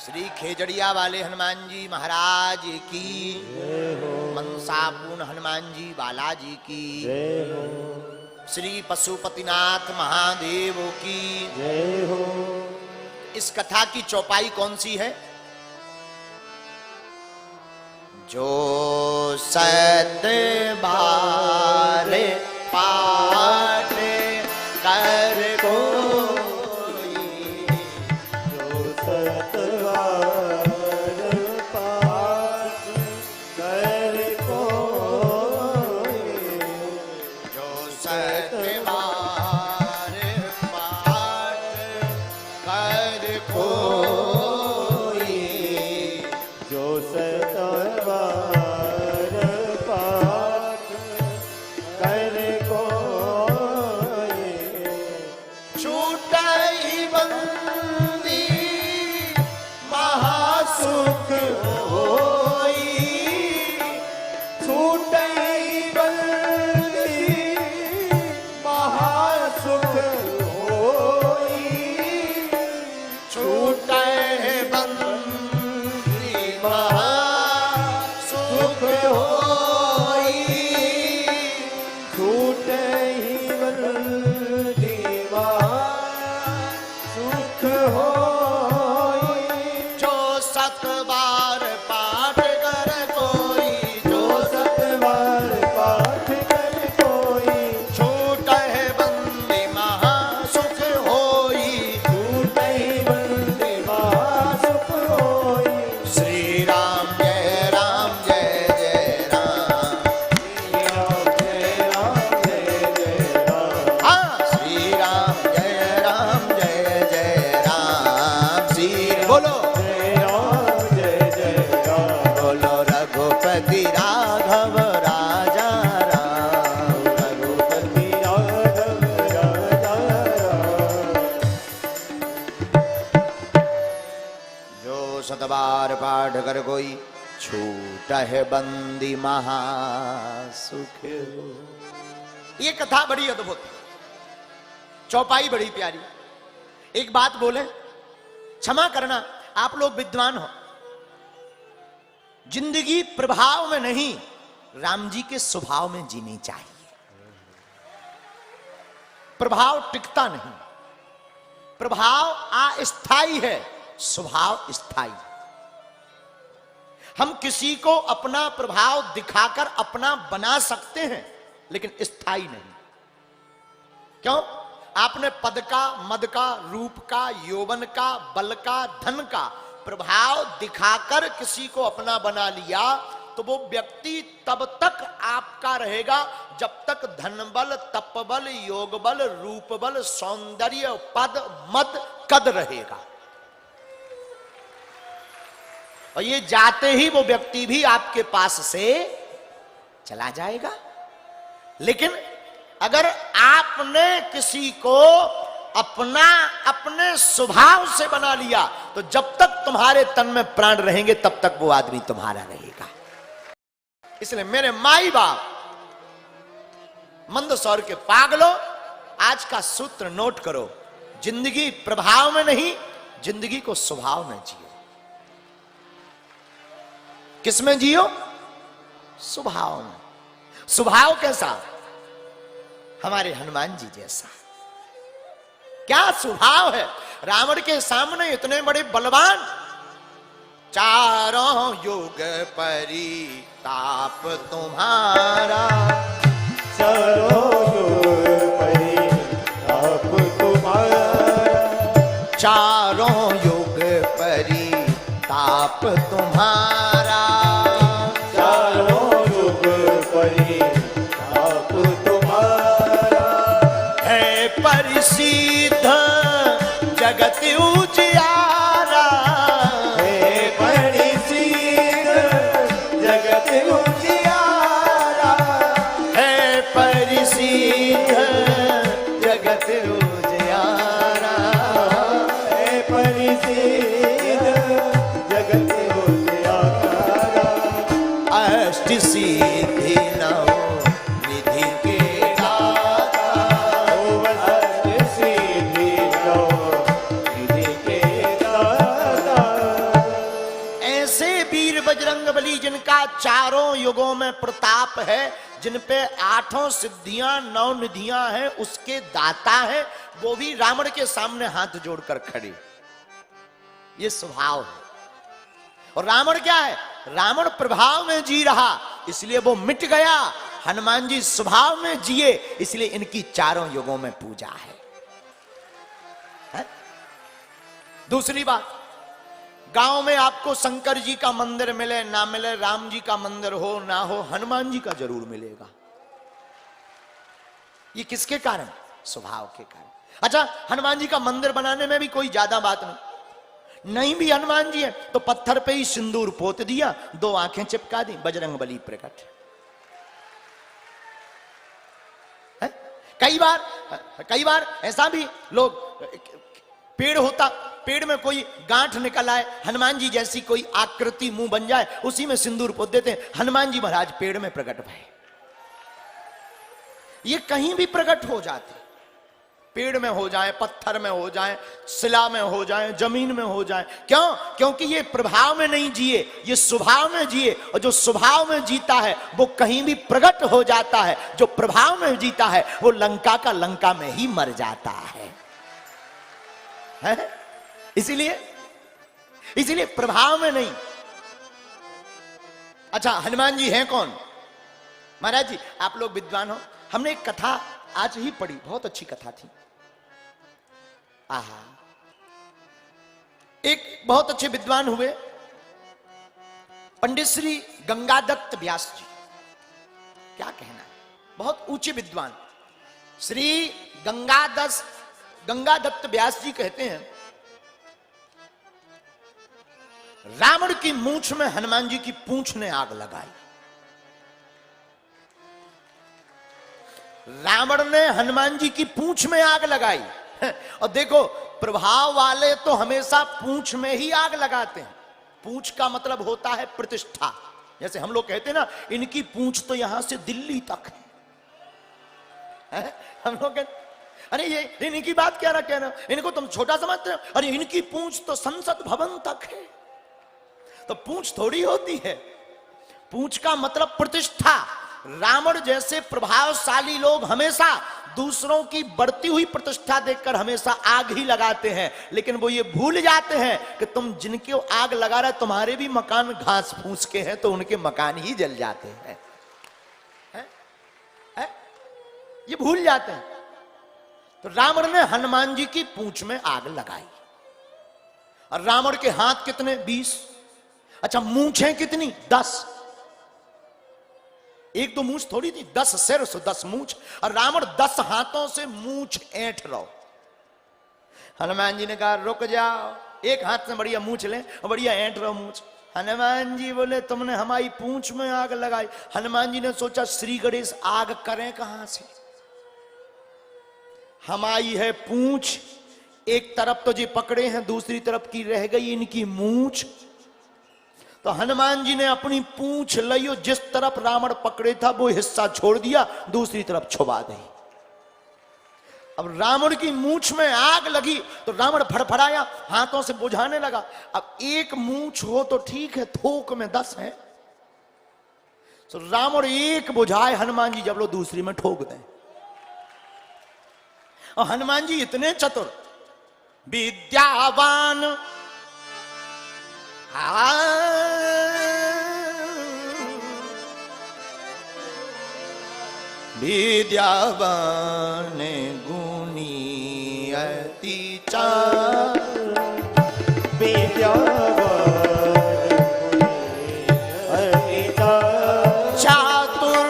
श्री खेजड़िया वाले हनुमान जी महाराज की, मनसापूर्ण हनुमान जी बालाजी की, श्री पशुपतिनाथ महादेव की जय हो। इस कथा की चौपाई कौन सी है? जो सत बार पाठ कर कोई, जो सत बार पाठ कर कोई, जो सत बार पाठ कर कोई, जो सत बार पाठ कर कोई, छूटई बंदी महासुख होई, छूटई बंदी महासुख होई, छूटई बंदी महासुख होई, छूटई बंदी महासुख होई, जो सत बार पाठ कर कोई, जो सत बार पाठ कर कोई, छूटहि बंदी महासुख होई, छूटहि बंदी महासुख होई। श्री राम जय राम जय जय राम, श्री राम जय राम जय जय राम, हाँ श्री राम जय जय राम, श्री बोलो जय राम जय जय राम, बोलो रघुपति राघव राजा राम, रघुपति राघव राजा राम। जो सतबार पाठ कर कोई, छूटहि बंदी महासुख हो। ये कथा बड़ी अद्भुत, चौपाई बड़ी प्यारी। एक बात बोले, क्षमा करना आप लोग विद्वान हो, जिंदगी प्रभाव में नहीं राम जी के स्वभाव में जीनी चाहिए। प्रभाव टिकता नहीं, प्रभाव अस्थायी है, स्वभाव स्थायी। हम किसी को अपना प्रभाव दिखाकर अपना बना सकते हैं, लेकिन स्थायी नहीं। क्यों? आपने पद का, मद का, रूप का, यौवन का, बल का, धन का प्रभाव दिखाकर किसी को अपना बना लिया, तो वो व्यक्ति तब तक आपका रहेगा जब तक धन बल, तप बल, योग बल, रूप बल, सौंदर्य, पद, मद, कद रहेगा। और ये जाते ही वो व्यक्ति भी आपके पास से चला जाएगा। लेकिन अगर आपने किसी को अपने स्वभाव से बना लिया, तो जब तक तुम्हारे तन में प्राण रहेंगे तब तक वो आदमी तुम्हारा रहेगा। इसलिए मेरे माई बाप, मंदसौर के पागलों, आज का सूत्र नोट करो, जिंदगी प्रभाव में नहीं, जिंदगी को स्वभाव में जियो। किसमें जियो? स्वभाव में। स्वभाव कैसा? हमारे हनुमान जी जैसा। क्या स्वभाव है? रावण के सामने इतने बड़े बलवान, चारों युग परिताप तुम्हारा, चारों युग परिताप तुम्हारा, चारों युग परिताप तुम्हारा, चारों युग परिताप तुम्हारा, है परिसिद्ध जगत उजियारा, है परिसिद्ध जगत उजियारा, है परिसिद्ध जगत उजियारा, है परिसिद्ध जगत उजियारा। बजरंगबली जिनका चारों युगों में प्रताप है, जिन पे 8 सिद्धियां 9 निधियां हैं, उसके दाता है, वो भी रावण के सामने हाथ जोड़कर खड़े। ये स्वभाव है। और रावण क्या है? रावण प्रभाव में जी रहा, इसलिए वो मिट गया। हनुमान जी स्वभाव में जिए, इसलिए इनकी चारों युगों में पूजा है। दूसरी बात, गांव में आपको शंकर जी का मंदिर मिले ना मिले, राम जी का मंदिर हो ना हो, हनुमान जी का जरूर मिलेगा। ये किसके कारण? स्वभाव के कारण। अच्छा, हनुमान जी का मंदिर बनाने में भी कोई ज्यादा बात नहीं भी हनुमान जी है तो पत्थर पे ही सिंदूर पोत दिया, 2 आंखें चिपका दी, बजरंगबली प्रकट। कई बार ऐसा भी लोग, पेड़ होता, पेड़ में कोई गांठ निकल आए, हनुमान जी जैसी कोई आकृति मुंह बन जाए, उसी में सिंदूर पोत देते हैं, हनुमान जी महाराज पेड़ में प्रकट भये। ये कहीं भी प्रकट हो जाते, पेड़ में हो जाए, पत्थर में हो जाए, शिला में हो जाए, जमीन में हो जाए। क्यों? क्योंकि ये प्रभाव में नहीं जिए, ये स्वभाव में जिए। और जो स्वभाव में जीता है वो कहीं भी प्रकट हो जाता है, जो प्रभाव में जीता है वो लंका का लंका में ही मर जाता है। इसीलिए प्रभाव में नहीं। अच्छा, हनुमान जी हैं कौन? महाराज जी, आप लोग विद्वान हो, हमने एक कथा आज ही पढ़ी, बहुत अच्छी कथा थी। आहा, एक बहुत अच्छे विद्वान हुए पंडित श्री गंगादत्त व्यास जी। क्या कहना है, बहुत ऊंचे विद्वान श्री गंगादत्त व्यास जी कहते हैं, रावण की मूंछ में हनुमान जी की पूंछ ने आग लगाई। रावण ने हनुमान जी की पूंछ में आग लगाई। और देखो, प्रभाव वाले तो हमेशा पूंछ में ही आग लगाते हैं। पूंछ का मतलब होता है प्रतिष्ठा। जैसे हम लोग कहते हैं ना, इनकी पूंछ तो यहां से दिल्ली तक है। हम लोग कहते, अरे ये इनकी बात क्या कहना, इनको तुम छोटा समझते हो, अरे इनकी पूंछ तो संसद भवन तक है। तो पूंछ थोड़ी होती है, पूंछ का मतलब प्रतिष्ठा। रावण जैसे प्रभावशाली लोग हमेशा दूसरों की बढ़ती हुई प्रतिष्ठा देखकर हमेशा आग ही लगाते हैं, लेकिन वो ये भूल जाते हैं कि तुम जिनके आग लगा रहे, तुम्हारे भी मकान घास फूस के हैं, तो उनके मकान ही जल जाते हैं। ये भूल जाते हैं। तो रावण ने हनुमान जी की पूंछ में आग लगाई। और रावण के हाथ कितने? 20। अच्छा, मूंछें कितनी? 10। एक दो मूंछ थोड़ी थी, 10 सिर से 10 मूंछ। और रावण 10 हाथों से मूंछ ऐंठ रहो। हनुमान जी ने कहा रुक जाओ, एक हाथ से बढ़िया मूंछ ले और बढ़िया ऐंठ रहो मूंछ। हनुमान जी बोले तुमने हमारी पूंछ में आग लगाई। हनुमान जी ने सोचा श्री गणेश आग करें कहां से, हमारी है पूंछ, एक तरफ तो जी पकड़े हैं, दूसरी तरफ की रह गई इनकी मूंछ। तो हनुमान जी ने अपनी पूंछ लियो, जिस तरफ रावण पकड़े था वो हिस्सा छोड़ दिया, दूसरी तरफ छुपा दी। अब रावण की मूंछ में आग लगी तो रावण फड़फड़ाया, हाथों से बुझाने लगा। अब एक मूंछ हो तो ठीक है, थोक में 10 है। तो रावण एक बुझाए, हनुमान जी जब लो दूसरी में ठोक दें। और हनुमान जी इतने चतुर, विद्यावान, विद्यावान गुणी अति चार, विद्यावान अति चातुर,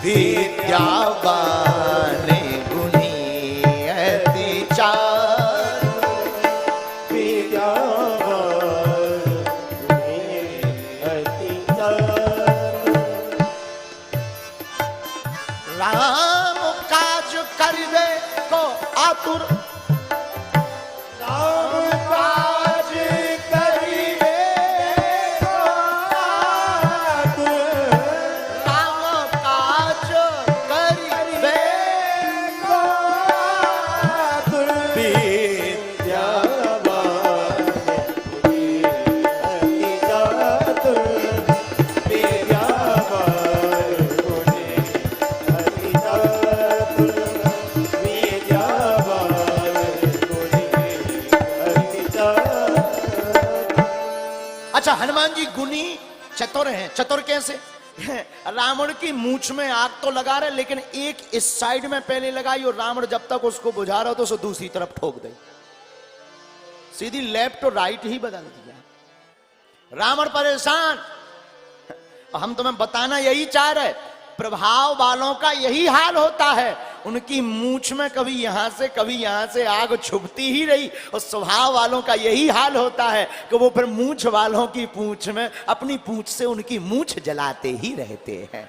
विद्यावान गुणी अच्छा, हनुमान जी गुनी चतुर हैं। चतुर कैसे? रावण की मूंछ में आग तो लगा रहे, लेकिन एक इस साइड में पहले लगाई और रावण जब तक उसको बुझा रहा हो तो उसे दूसरी तरफ ठोक दे, सीधी लेफ्ट और राइट ही बदल दिया। रावण परेशान। हम तुम्हें बताना यही चाह रहे, प्रभाव वालों का यही हाल होता है। उनकी मूंछ में कभी यहां से कभी यहां से आग छुपती ही रही, और स्वभाव वालों का यही हाल होता है कि वो फिर मूंछ वालों की पूंछ में अपनी पूंछ से उनकी मूंछ जलाते ही रहते हैं।